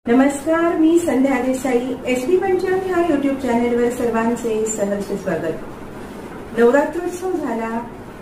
नमस्कार, मी संध्या देसाई. एसबी पंचांग ह्या युट्यूब चॅनेलवर सर्वांचे सहर्ष स्वागत. नवरात्रोत्सव झाला,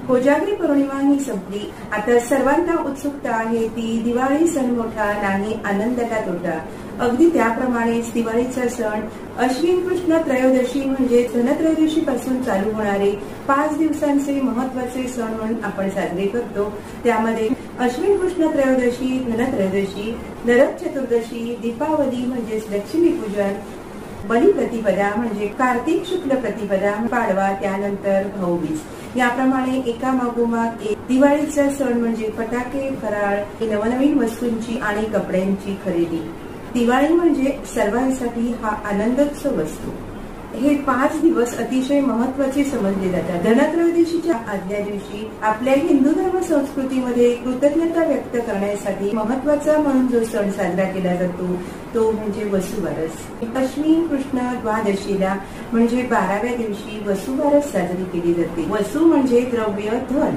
कोजागरी पौर्णिमा ही संपली. आता सर्वांना उत्सुकता आहे ती दिवाळी. सण मोठा नाही आनंदाला तोटा. अगदी त्याप्रमाणेच दिवाळीचा सण अश्विन कृष्ण त्रयोदशी म्हणजे धनत्रयोदशी पासून चालू होणारे 5 दिवसांचे महत्वाचे सण म्हणून आपण साजरे करतो. त्यामध्ये अश्विन कृष्ण त्रयोदशी, धनत्रयोदशी, नरक चतुर्दशी, दीपावली म्हणजे लक्ष्मीपूजन, बलिप्रतिपदा म्हणजे कार्तिक शुक्ल प्रतिपदा, पाडवा, त्यानंतर भाऊबीज याप्रमाणे एकामागोमाग एक दिवाळीचा सण म्हणजे फटाके, फराळ, नवनवीन वस्तूंची आणि कपड्यांची खरेदी. दिवाळी म्हणजे सर्वांसाठी हा आनंदोत्सव असतो. हे 5 दिवस अतिशय महत्वाचे समजले जातात. धनत्रयोदशीच्या आदल्या दिवशी आपल्या हिंदू धर्म संस्कृतीमध्ये कृतज्ञता व्यक्त करण्यासाठी महत्वाचा म्हणून जो सण साजरा केला जातो तो म्हणजे वसुबारस. अश्विन कृष्ण द्वादशीला म्हणजे 12व्या दिवशी वसुबारस साजरी केली जाते. वसु म्हणजे द्रव्य, धन.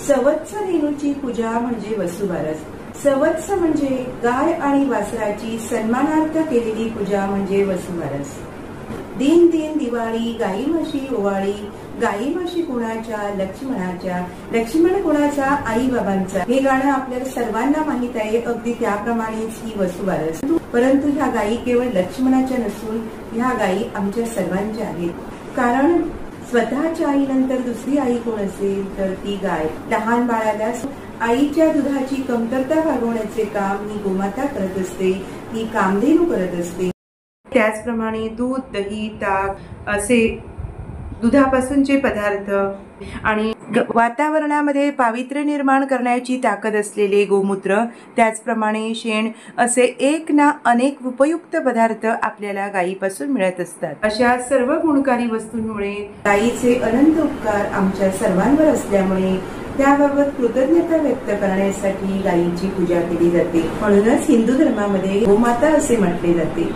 सवत्स रेणूची पूजा म्हणजे वसुबारस. सवत्स म्हणजे गाय आणि वासराची सन्मानार्थ केलेली पूजा म्हणजे वसुबारस. दिन दिन दिवाळी, गाई म्हशी ओवाळी. गाई म्हशी कुणाच्या? लक्ष्मणाच्या. लक्ष्मण कुणाचा? आई बाबांचा. हे गाणं आपल्याला सर्वांना माहित आहे. अगदी त्याप्रमाणेच ही वसुबारस. परंतु ह्या गायी केवळ लक्ष्मणाच्या नसून ह्या गायी आमच्या सर्वांच्या आहेत. कारण स्वतःच्या आईनंतर दुसरी आई कोण असेल तर ती गाय. लहान बाळाला आईच्या दुधाची कमतरता भागवण्याचे काम ही गोमाता करत असते, ही कामधेनू करत असते. त्याचप्रमाणे दूध, दही, ताक असे दुधापासूनचे पदार्थ आणि वातावरणामध्ये पावित्र्य निर्माण करण्याची ताकद असलेले गोमूत्र, त्याचप्रमाणे शेण असे एक ना अनेक उपयुक्त पदार्थ आपल्याला गायीपासून मिळत असतात. अशा सर्व गुणकारी वस्तूंमुळे गायीचे अनंत उपकार आमच्या सर्वांवर असल्यामुळे त्याबाबत कृतज्ञता व्यक्त करण्यासाठी गायीची पूजा केली जाते. म्हणूनच हिंदू धर्मामध्ये गोमाता असे म्हटले जाते.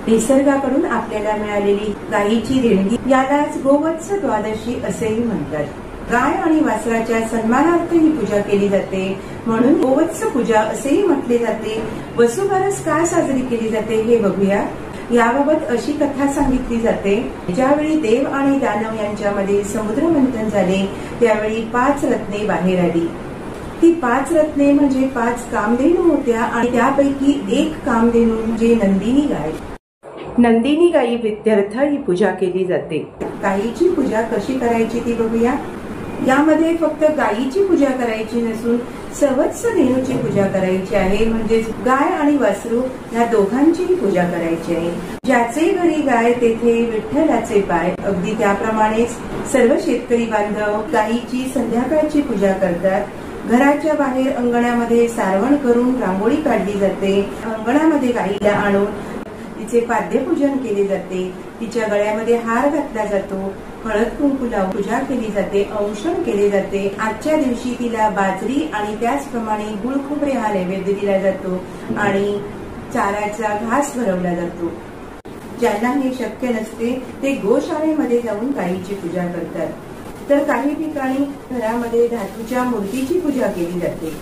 निसर्गाकडून आपल्याला मिळालेली गायीची देणगी यालाच गोवत्स द्वादशी असेही म्हणतात. गाय आणि वासराच्या सन्मानार्थ ही पूजा केली जाते म्हणून गोवत्स पूजा असेही म्हटले जाते. वसुबारस का साजरी केली जाते हे बघूया. याबाबत अशी कथा सांगितली जाते. ज्यावेळी देव आणि दानव यांच्यामध्ये समुद्र मंथन झाले त्यावेळी 5 रत्ने बाहेर आली. ती 5 रत्ने म्हणजे 5 कामधेनू होत्या आणि त्यापैकी एक कामधेनू म्हणजे नंदिनी गाय. नंदिनी गायी प्रित्यर्थ ही पूजा केली जाते. गायीची पूजा कशी करायची ती बघूया. यामध्ये फक्त गायीची पूजा करायची नसून सवत्स रेणूची पूजा करायची आहे. म्हणजे गाय आणि वासरू या दोघांचीही पूजा करायची आहे. ज्याचे घरी गाय तेथे विठ्ठलाचे पाय. अगदी त्याप्रमाणेच सर्व शेतकरी बांधव गायीची संध्याकाळची पूजा करतात. घराच्या बाहेर अंगणामध्ये सारवण करून रांगोळी काढली जाते. अंगणामध्ये गायीला आणून तिचे पाद्यपूजन केले जाते. तिच्या गळ्यामध्ये हार घातला जातो. हळद कुंकू लावून पूजा केली जाते. औषण केले जाते. आजच्या दिवशी तिला बाजरी आणि त्याचप्रमाणे गुळ खोबरे हा नैवेद्य दिला जातो आणि चाऱ्याचा घास भरवला जातो. ज्यांना हे शक्य नसते ते गोशाळेमध्ये जाऊन गायीची पूजा करतात. तर काही ठिकाणी घरामध्ये धातूच्या मूर्तीची पूजा केली जाते.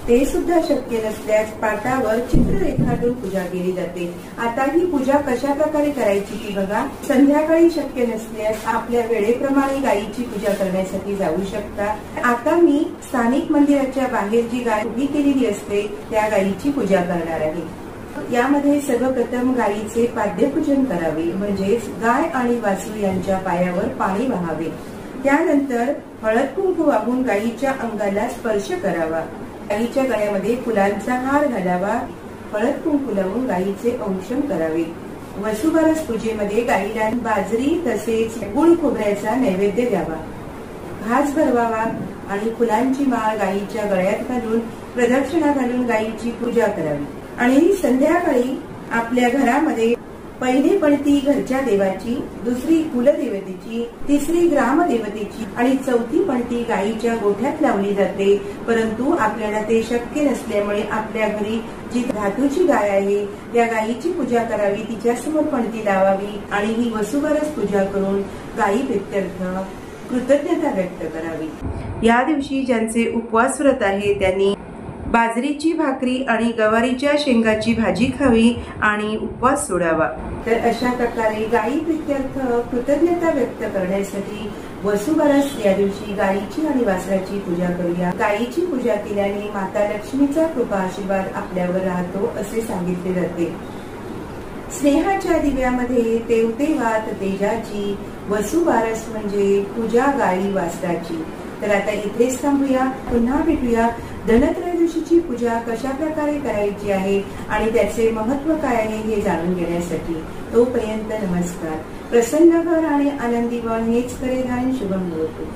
ते सुद्धा शक्य नसल्यास पाटावर चित्र रेखाटून पूजा केली जाते. आता ही पूजा कशा प्रकारे करायची ती बघा. संध्याकाळी शक्य नसल्यास आपल्या वेळेप्रमाणे गायीची पूजा करण्यासाठी जाऊ शकता. आता मी स्थानिक मंदिराच्या बाहेर जी गाय उभी केलेली असते त्या गायीची पूजा करणार आहे. यामध्ये सर्वप्रथम गायीचे पाद्यपूजन करावे म्हणजेच गाय आणि वासरू यांच्या पायावर पाणी वाहावे. त्यानंतर हळद कुंकू वाहून गायीच्या अंगाला स्पर्श करावा. गायीच्या गळ्यामध्ये फुलांचा हार घालावा. हळद कुंकू लावून गायीचे औषण करावे. वसुबारस पूजेमध्ये गायीला बाजरी तसेच गुळ खोबऱ्याचा नैवेद्य द्यावा. घास भरवावा आणि फुलांची माळ गायीच्या गळ्यात घालून प्रदक्षिणा घालून गायीची पूजा करावी. आणि संध्याकाळी आपल्या घरामध्ये पहिली पणती घरच्या देवाची, दुसरी कुलदेवतेची, तिसरी ग्रामदेवतेची आणि चौथी पणती गायीच्या गोठ्यात लावली जाते. परंतु आपल्याला ते शक्य नसल्यामुळे आपल्या घरी जी धातूची गाय आहे त्या गायीची पूजा करावी. तिच्यासमोर पणती लावावी आणि ही वसुबारस पूजा करून गायी प्रित्यर्थ कृतज्ञता व्यक्त करावी. या दिवशी ज्यांचे उपवास व्रत आहे त्यांनी बाजरीची भाकरी आणि गवारीच्या शेंगाची भाजी खावी आणि उपवास सोडावा। तर अशा प्रकारे गायी प्रीत्यर्थ कृतज्ञता व्यक्त करण्यासाठी वसुबारस या दिवशी गायीची आणि वासराची पूजा करूया। गायीची पूजा केल्याने माता लक्ष्मीचा कृपा आशीर्वाद आपल्यावर राहतो असे सांगितले जाते। स्नेहाच्या दिव्यामध्ये तेवतेवात तेजाची, वसुबारस म्हणजे पूजा गायी वासराची। तर आता इथेच थांबूया, पुन्हा भेटूया। धनत्रयोदशीची पूजा कशा प्रकारे करायची आहे आणि त्याचे महत्त्व काय आहे हे जाणून घेण्यासाठी। तोपर्यंत नमस्कार। प्रसन्न घर आणि आनंदी मन हेच खरे धान शुभम होतो।